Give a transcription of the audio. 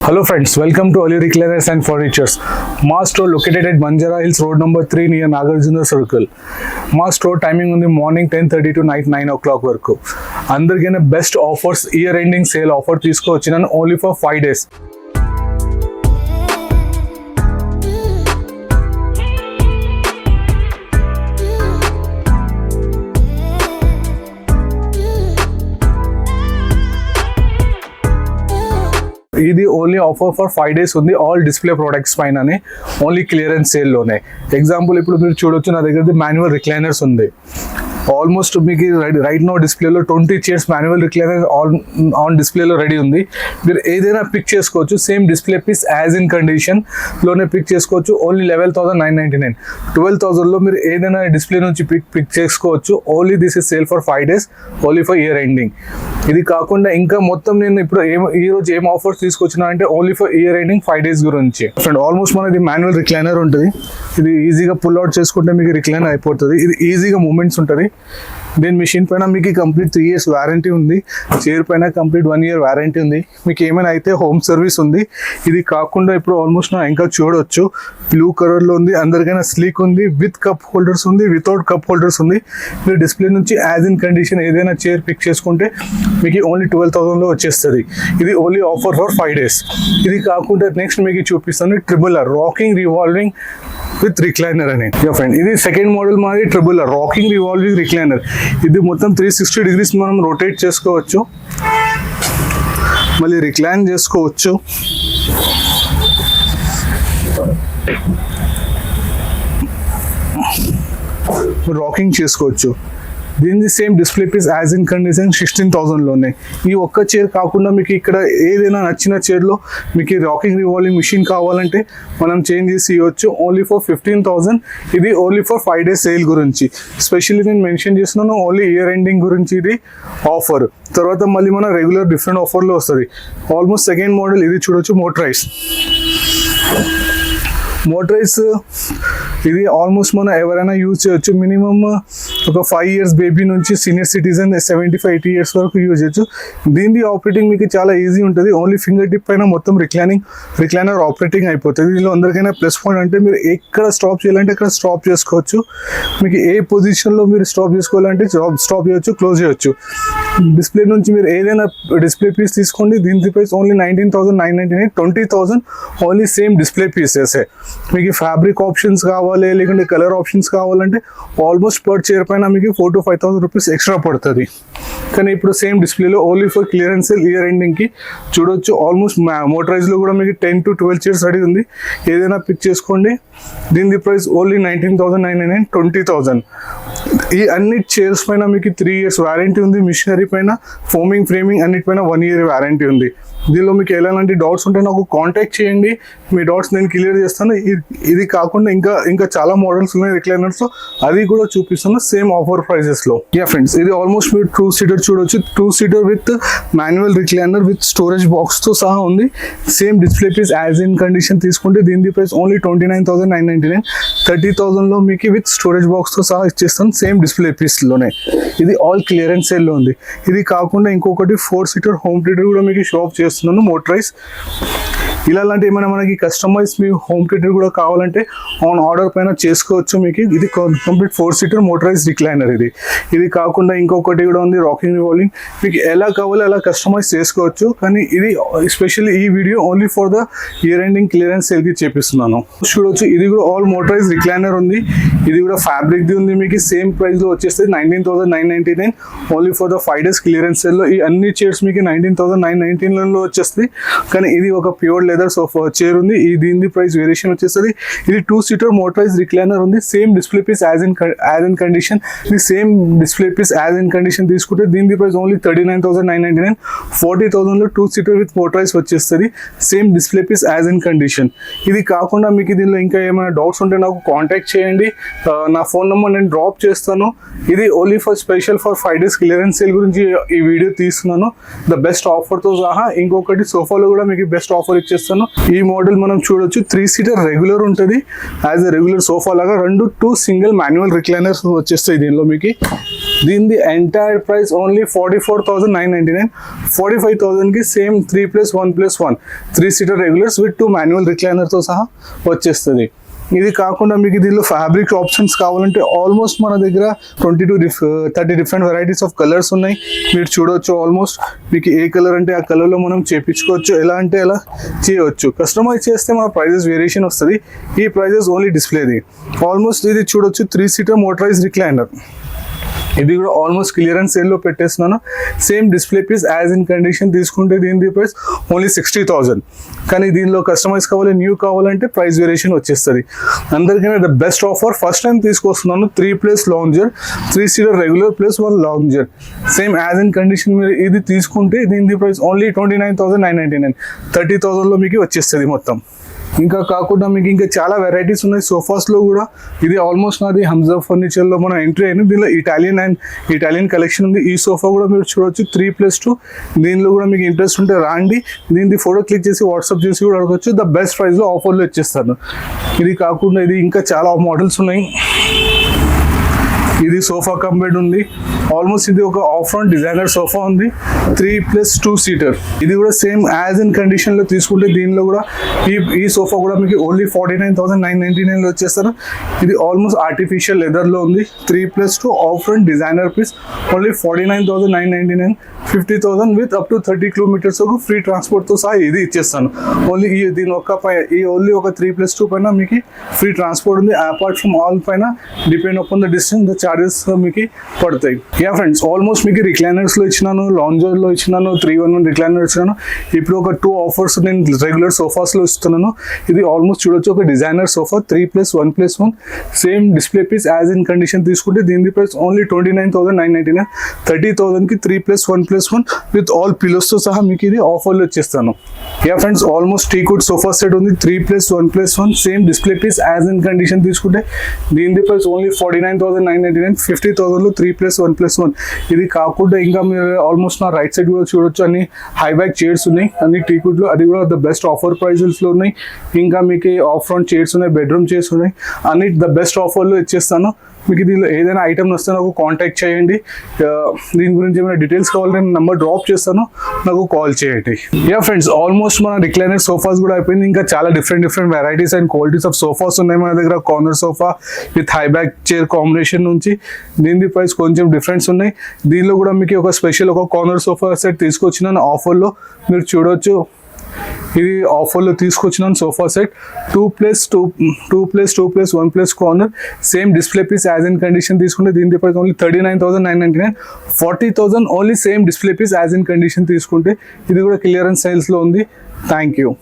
Hello friends, welcome to Ali Recliners and Furnitures. Ma store located at Banjara Hills Road number 3 near Nagarjuna Circle. Ma store timing on the morning 10:30 to night 9 o'clock వరకు. అందరికైనా best offers year ending sale offer తీసుకొచ్చినాను only for 5 days. ఇది only offer for 5 days ఉంది. All display products పైననే only clearance సేల్లోనే. Example ఇప్పుడు మీరు చూడొచ్చు, నా దగ్గర మాన్యువల్ రిక్లైనర్స్ ఉంది. ఆల్మోస్ట్ మీకు రైట్ నో డిస్ప్లేలో 20 చైర్స్ మాన్యువల్ రిక్లైనర్ ఆన్ డిస్ప్లేలో రెడీ ఉంది. మీరు ఏదైనా పిక్ చేసుకోవచ్చు. Same display piece as in కండిషన్లోనే పిక్ చేసుకోవచ్చు. ఓన్లీ 11,999. 12,000లో మీరు ఏదైనా డిస్ప్లే నుంచి పిక్ చేసుకోవచ్చు. Only this is sale for 5 days, only for year ending. ఇది కాకుండా ఇంకా మొత్తం నేను ఇప్పుడు ఈ రోజు ఏం ఆఫర్స్ తీసుకొచ్చినా అంటే only for year ending 5 days గురించి. ఫ్రెండ్ ఆల్మోస్ట్ మనది మాన్యువల్ రిక్లైనర్ ఉంటుంది. ఇది ఈజీగా పుల్ అవుట్ చేసుకుంటే మీకు రిక్లైనర్ అయిపోతుంది. ఇది ఈజీగా మూమెంట్స్ ఉంటుంది. దీని మిషన్ పైన మీకు కంప్లీట్ 3 years వారంటీ ఉంది. చైర్ పైన కంప్లీట్ 1 year వారంటీ ఉంది. మీకు ఏమైనా అయితే హోమ్ సర్వీస్ ఉంది. ఇది కాకుండా ఇప్పుడు ఆల్మోస్ట్ నా ఇంకా చూడవచ్చు, బ్లూ కలర్లో ఉంది. అందరికైనా స్లీక్ ఉంది. విత్ కప్ హోల్డర్స్ ఉంది, వితౌట్ కప్ హోల్డర్స్ ఉంది. మీరు డిస్ప్లే నుంచి యాజ్ ఇన్ కండిషన్ ఏదైనా చైర్ పిక్ చేసుకుంటే మీకు ఓన్లీ 12,000లో వచ్చేస్తుంది. ఇది ఓన్లీ ఆఫర్ ఫర్ 5 days. ఇది కాకుండా నెక్స్ట్ మీకు చూపిస్తాను triple R rocking revolving with recliner అని. ఫ్రెండ్ ఇది సెకండ్ మోడల్ మాది triple R rocking revolving recliner. ఇది మొత్తం 360 degrees మనం రొటేట్ చేసుకోవచ్చు, మళ్ళీ రిక్లైన్ చేసుకోవచ్చు. రాకింగ్ చేసుకోవచ్చు. దీనిది same display piece as in condition 16,000లోనే. ఈ ఒక్క చైర్ కాకుండా మీకు ఇక్కడ ఏదైనా నచ్చిన చైర్లో మీకు రాకింగ్ రివాల్వింగ్ మిషన్ కావాలంటే మనం చేంజ్ చేసి ఇవ్వచ్చు. Only for 15,000. ఇది ఓన్లీ ఫర్ 5 days సేల్ గురించి. స్పెషల్లీ నేను మెన్షన్ చేస్తున్నాను ఓన్లీ ఇయర్ ఎండింగ్ గురించి ఇది ఆఫర్. తర్వాత మళ్ళీ మన రెగ్యులర్ డిఫరెంట్ ఆఫర్లో వస్తుంది. ఆల్మోస్ట్ సెకండ్ మోడల్ ఇది చూడొచ్చు, మోటరైజ్. ఇది ఆల్మోస్ట్ మనం ఎవరైనా యూజ్ చేయొచ్చు. మినిమమ్ ఒక 5 years బేబీ నుంచి సీనియర్ సిటిజన్ 75-80 years వరకు యూజ్ చేయొచ్చు. దీని ఆపరేటింగ్ మీకు చాలా ఈజీ ఉంటుంది. ఓన్లీ ఫింగర్ టిప్ పైన మొత్తం రిక్లైనర్ ఆపరేటింగ్ అయిపోతుంది. దీనిలో అందరికైనా ప్లస్ పాయింట్ అంటే మీరు ఎక్కడ స్టాప్ చేయాలంటే అక్కడ స్టాప్ చేసుకోవచ్చు. మీకు ఏ పొజిషన్లో మీరు స్టాప్ చేసుకోవాలంటే స్టాప్ చేయొచ్చు, క్లోజ్ చేయొచ్చు. డిస్ప్లే నుంచి మీరు ఏదైనా డిస్ప్లే పీస్ తీసుకోండి. దీని price only 19,999. 20,000 only same display pieces. మీకు ఫ్యాబ్రిక్ ఆప్షన్స్ కావాలి లేకుంటే కలర్ ఆప్షన్స్ కావాలంటే ఆల్మోస్ట్ పర్ చైర్ పైన మీకు 4,000 to 5,000 rupees ఎక్స్ట్రా పడుతుంది. కానీ ఇప్పుడు సేమ్ డిస్ప్లేలో ఓన్లీ ఫర్ క్లియరెన్స్ ఇయర్ ఎండింగ్కి చూడొచ్చు. ఆల్మోస్ట్ మోటరైజ్లో కూడా మీకు 10 to 12 చైర్స్ రెడీ ఉంది. ఏదైనా పిక్ చేసుకోండి. దీని ప్రైస్ ఓన్లీ 19,999. 20,000. ఈ అన్ని చైర్స్ పైన మీకు 3 years వారంటీ ఉంది. మిషనరీ పైన ఫోమింగ్ ఫ్రేమింగ్ అన్నిటిపైన 1 year వారంటీ ఉంది. దీనిలో మీకు ఎలాంటి డౌట్స్ ఉంటే నాకు కాంటాక్ట్ చేయండి. మీ డౌట్స్ నేను క్లియర్ చేస్తాను. ఇది కాకుండా ఇంకా చాలా మోడల్స్ ఉన్నాయి రిక్లైనర్స్, అది కూడా చూపిస్తాను సేమ్ ఆఫర్ ప్రైజెస్లో. ఫ్రెండ్స్ ఇది ఆల్మోస్ట్ మీరు 2-seater చూడొచ్చు. 2-seater with manual recliner with storage బాక్స్తో సహా ఉంది. Same display piece as in condition తీసుకుంటే దీని ప్రైస్ ఓన్లీ 29,999. 30,000లో మీకు విత్ స్టోరేజ్ బాక్స్తో సహా ఇచ్చేస్తాను సేమ్ డిస్ప్లే పీస్లోనే. ఇది ఆల్ క్లియరెన్స్ సేల్లో ఉంది. ఇది కాకుండా ఇంకొకటి 4-seater హోమ్ థియేటర్ కూడా మీకు షాప్ చేస్తున్నాను, మోటరైజ్. ఇలాంటి ఏమైనా మనకి కస్టమైజ్ మీ హోమ్ థియేటర్ కూడా కావాలంటే ఆన్ ఆర్డర్ పైన చేసుకోవచ్చు. మీకు ఇది కంప్లీట్ 4-seater మోటరైజ్ రిక్లైనర్. ఇది కాకుండా ఇంకొకటి కూడా ఉంది, రాకింగ్ రివాల్వింగ్. మీకు ఎలా కావాలో అలా కస్టమైజ్ చేసుకోవచ్చు. కానీ ఇది ఎస్పెషల్లీ ఈ video only for the year ending clearance సేల్కి చేపిస్తున్నాను. చూడొచ్చు, ఇది కూడా ఆల్ మోటరైజ్ రిక్లైనర్ ఉంది. ఇది కూడా ఫ్యాబ్రిక్ది ఉంది. మీకు సేమ్ ప్రైస్లో వచ్చేస్తుంది 19,999. Only for the 5 days clearance సేల్లో. ఈ అన్ని చైర్స్ మీకు 19,999లో వచ్చేస్తుంది. కానీ ఇది ఒక ప్యూర్ లెదర్ సోఫా చైర్ ఉంది. దీని ప్రైస్ వేరియేషన్ వచ్చేస్తుంది. ఇది 2-seater మోటరైజ్ రిక్లైనర్ ఉంది. Same display piece as in condition. ఇది same display piece as in condition తీసుకుంటే దీని ప్రైస్ ఓన్లీ 39,999. 40,000లో 2-seater విత్ మోటరైజ్ వచ్చేస్తుంది. Same display piece as in condition. ఇది కాకుండా మీకు దీనిలో ఇంకా ఏమైనా డౌట్స్ ఉంటే నాకు కాంటాక్ట్ చేయండి. నా ఫోన్ నెంబర్ నేను డ్రాప్ చేస్తాను. ఇది only for special for 5 days clearance sale గురించి ఈ వీడియో తీస్తున్నాను. ద బెస్ట్ ఆఫర్తో సహా. ఇంకొకటి సోఫాలో కూడా మీకు బెస్ట్ ఆఫర్ ఇచ్చేస్తాను. ఇచ్చేస్తాను. ఈ మోడల్ మనం చూడొచ్చు 3 సీటర్ రెగ్యులర్ ఉంటుంది, యాజ్ ఎ రెగ్యులర్ సోఫా లాగా. 2 సింగిల్ మాన్యువల్ రిక్లైనర్స్ వచ్చేస్తాయి దీనిలో మీకు. దీని ఎంటైర్ ప్రైస్ ఓన్లీ 44,999. 45,000కి same 3+1+1 3 seater regulars with 2 manual రిక్లైనర్తో సహా వచ్చేస్తుంది. ఇది కాకుండా మీకు దీనిలో ఫ్యాబ్రిక్ ఆప్షన్స్ కావాలంటే ఆల్మోస్ట్ మన దగ్గర 30 డిఫరెంట్ వెరైటీస్ ఆఫ్ కలర్స్ ఉన్నాయి. మీరు చూడవచ్చు ఆల్మోస్ట్ మీకు ఏ కలర్ అంటే ఆ కలర్లో మనం చేపించుకోవచ్చు, ఎలా అంటే అలా చేయవచ్చు. కస్టమైజ్ చేస్తే మన ప్రైజెస్ వేరియేషన్ వస్తుంది. ఈ ప్రైజెస్ ఓన్లీ డిస్ప్లేది. ఆల్మోస్ట్ ఇది చూడొచ్చు 3 సీటర్ మోటరైజ్ రిక్లైనర్. ఇది కూడా ఆల్మోస్ట్ క్లియరెన్స్ సేల్లో పెట్టేస్తున్నాను. Same display piece as in condition తీసుకుంటే దీని ప్రైస్ ఓన్లీ 60,000. కానీ దీనిలో కస్టమైజ్ కావాలి, న్యూ కావాలంటే ప్రైస్ వేరియేషన్ వచ్చేస్తుంది. అందరికైనా the best offer first time తీసుకొస్తున్నాను. 3+ lounger, 3 seater regular +1 lounger same as in condition. మీరు ఇది తీసుకుంటే దీని ప్రైస్ ఓన్లీ 29,999. 30,000లో మీకు వచ్చేస్తుంది మొత్తం. ఇంకా కాకుండా మీకు ఇంకా చాలా వెరైటీస్ ఉన్నాయి సోఫాస్లో కూడా. ఇది ఆల్మోస్ట్ నాది హంజా ఫర్నిచర్లో మనం ఎంట్రీ అయింది. దీనిలో ఇటాలియన్ కలెక్షన్ ఉంది. ఈ సోఫా కూడా మీరు చూడవచ్చు 3+2. దీనిలో కూడా మీకు ఇంట్రెస్ట్ ఉంటే రాండి, దీన్ని ఫోటో క్లిక్ చేసి వాట్సాప్ చేసి కూడా అడగచ్చు. ద బెస్ట్ ప్రైస్లో ఆఫర్లో ఇచ్చేస్తాను. ఇది కాకుండా ఇది ఇంకా చాలా మోడల్స్ ఉన్నాయి. ఇది సోఫా కమ్ బెడ్ ఉంది. ఆల్మోస్ట్ ఇది ఒక ఆఫ్ ఫ్రంట్ డిజైనర్ సోఫా ఉంది, 3+2 సీటర్. ఇది కూడా సేమ్ యాజ్ ఇన్ కండిషన్లో తీసుకుంటే దీనిలో కూడా ఈ సోఫా కూడా మీకు ఓన్లీ 49,999లో వచ్చేస్తారు. ఇది ఆల్మోస్ట్ ఆర్టిఫిషియల్ లెదర్లో ఉంది. 3+2 off front designer piece only 49,999. 50,000 with up to 30 kilometres వరకు ఫ్రీ ట్రాన్స్పోర్ట్తో సహా ఇది ఇచ్చేస్తాను. ఓన్లీ దీని ఓన్లీ ఒక 3+2 పైన మీకు ఫ్రీ ట్రాన్స్పోర్ట్ ఉంది. అపార్ట్ ఫ్రమ్ ఆల్ పైన depend upon the distance the charges మీకు పడతాయి. యా ఫ్రెండ్స్, ఆల్మోస్ట్ మీకు రిక్లైనర్స్లో ఇచ్చినాను, లాంజర్లో ఇచ్చినాను, 311 రిక్లైనర్ ఇచ్చినాను. ఇప్పుడు ఒక 2 ఆఫర్స్ నేను రెగ్యులర్ సోఫాస్లో ఇస్తున్నాను. ఇది ఆల్మోస్ట్ చూడొచ్చు ఒక designer sofa 3+1+1 same display piece as in condition తీసుకుంటే దీని ప్రైస్ ఓన్లీ 29,999. 30,000కి 3+1+1 విత్ ఆల్ పిలోస్తో సహా మీకు ఇది ఆఫర్లో వచ్చేస్తాను. Yeah friends, almost teakwood sofa set ఉంది 3+1+1 same display piece as in condition తీసుకుంటే దీని ప్రైస్ ఓన్లీ 49,999. 50,000లో 3+1+1. ఇది కాకుండా ఇంకా మీరు ఆల్మోస్ట్ నా రైట్ సైడ్ కూడా చూడొచ్చు అన్ని హై బ్యాక్ చైర్స్ ఉన్నాయి, అన్ని టీకుడ్లో. అది కూడా ద బెస్ట్ ఆఫర్ ప్రైజెస్లో ఉన్నాయి. ఇంకా మీకు ఆఫ్ ఫ్రంట్ చైర్స్ ఉన్నాయి, బెడ్రూమ్ చైర్స్ ఉన్నాయి, అన్ని ద బెస్ట్ ఆఫర్లో ఇచ్చేస్తాను. మీకు దీనిలో ఏదైనా ఐటమ్ వస్తే నాకు కాంటాక్ట్ చేయండి. దీని గురించి ఏమైనా డీటెయిల్స్ కావాలంటే నేను నెంబర్ డ్రాప్ చేస్తాను, నాకు కాల్ చేయండి. యా ఫ్రెండ్స్, ఆల్మోస్ట్ మన రిక్లైనర్ సోఫాస్ కూడా అయిపోయింది. ఇంకా చాలా different varieties and qualities of sofas ఉన్నాయి మన దగ్గర. Corner sofa with high back chair combination నుంచి దీని ప్రైస్ కొంచెం డిఫరెన్స్ ఉన్నాయి. దీనిలో కూడా మీకు ఒక స్పెషల్ ఒక కార్నర్ సోఫా సెట్ తీసుకొచ్చినాను ఆఫర్లో. మీరు చూడొచ్చు ఇది ఆఫర్లో తీసుకొచ్చినాను sofa set 2+2+1+ corner same display piece as in condition తీసుకుంటే దీని price only 39,999. 40,000 only same display piece as in condition తీసుకుంటే. ఇది కూడా క్లియరెన్స్ సేల్స్లో ఉంది. Thank you.